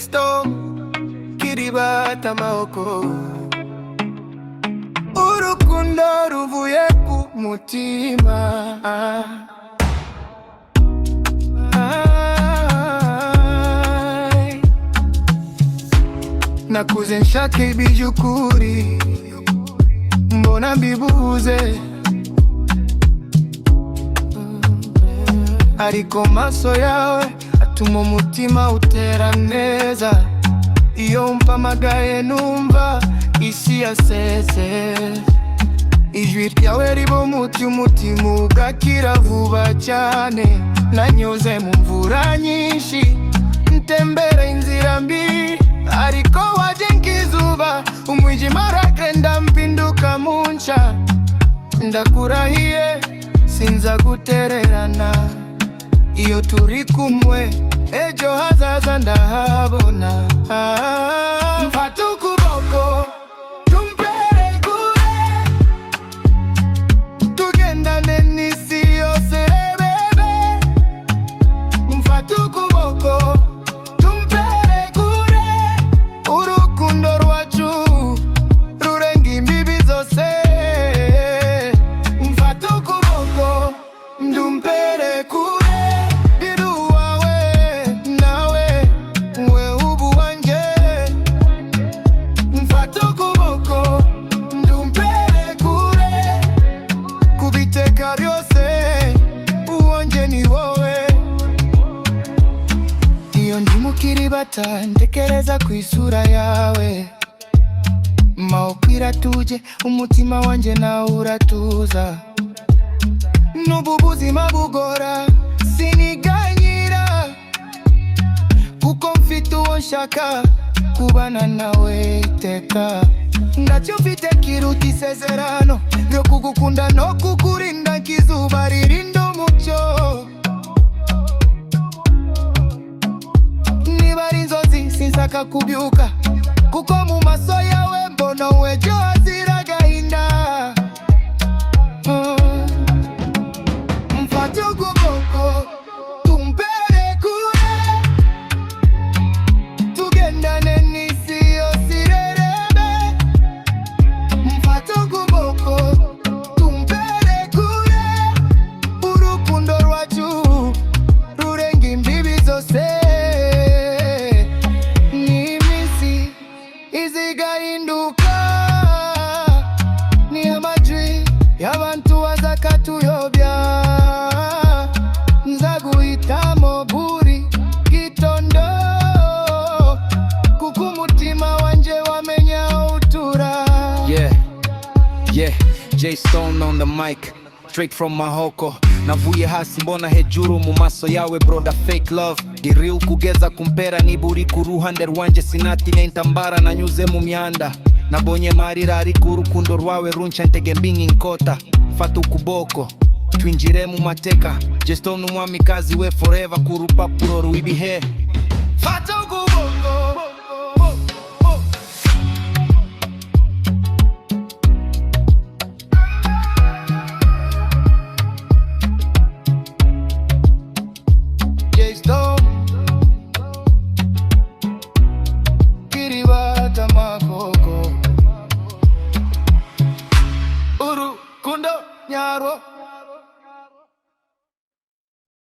J-Stone kiribata amaboko, urukundo ruvuye ku mutima. Nakuze nshaka iby'ukuri, mbona mbibuze, ariko maso yawe atuma umutima utera neza. Iyo mpamagaye numva isi yasetse, ijwi ryawe riba umuti, umutima ugakira vuba cyane. Nanyuze mu mvura nyinshi, ntembera inzira mbi, ariko waje nk'izuba, umwijima uragenda mpinduka mu nshya. Ndakurahiye sinza gutererana, iyo turi kumwe ejo hazaza ndahabona. Mfata ukuboko tumpere kure, tugendane n'isi yose bebe. Mfata ukuboko tumpere kure, urukundo rwacu rurenga imbibi zose. Mfata ukuboko ndumpere kure, kiribata ntekereza ku isura yawe. Mawukwira tuje, umutima wanje nawe uratuza. N'ubu buzima bugora siniganyira, kuko mfite uwo nshaka kubana nawe iteka. Ntacyo mfite kiruta isezerano ryo kugukunda no kukurinda nk'izuba ririnda umucyo. Sinsaka kubyuka, kuko mu maso yawe mbona wejo hazira agahinda. Mfate ukuboko tumpere kure, tugendane n'isi yose irerebe. Mfate ukuboko tumpere kure, urukundo rwacu rurenga imbibi zose. Ni amajwi y'abantu bazakatuyobya, nzaguhitamo buri gitondo, kuko umutima wanje wamenya utura. Yeah, J-Stone on the mic, straight from Mahoko. Navuye hasi mbona hejuru mu maso yawe broda, fake love diri ukugeza kumpera niburi ku ruhande rwanje. Sinatinya intambara nanyuze mu myanda, nabonye marira ariko urukundo rwawe runca ntege mbingi nkota. Fata ukuboko twinjire mu mateka, J-Stone umwamikazi we forever ku rupapuro rw'ibihe. Fata ukuboko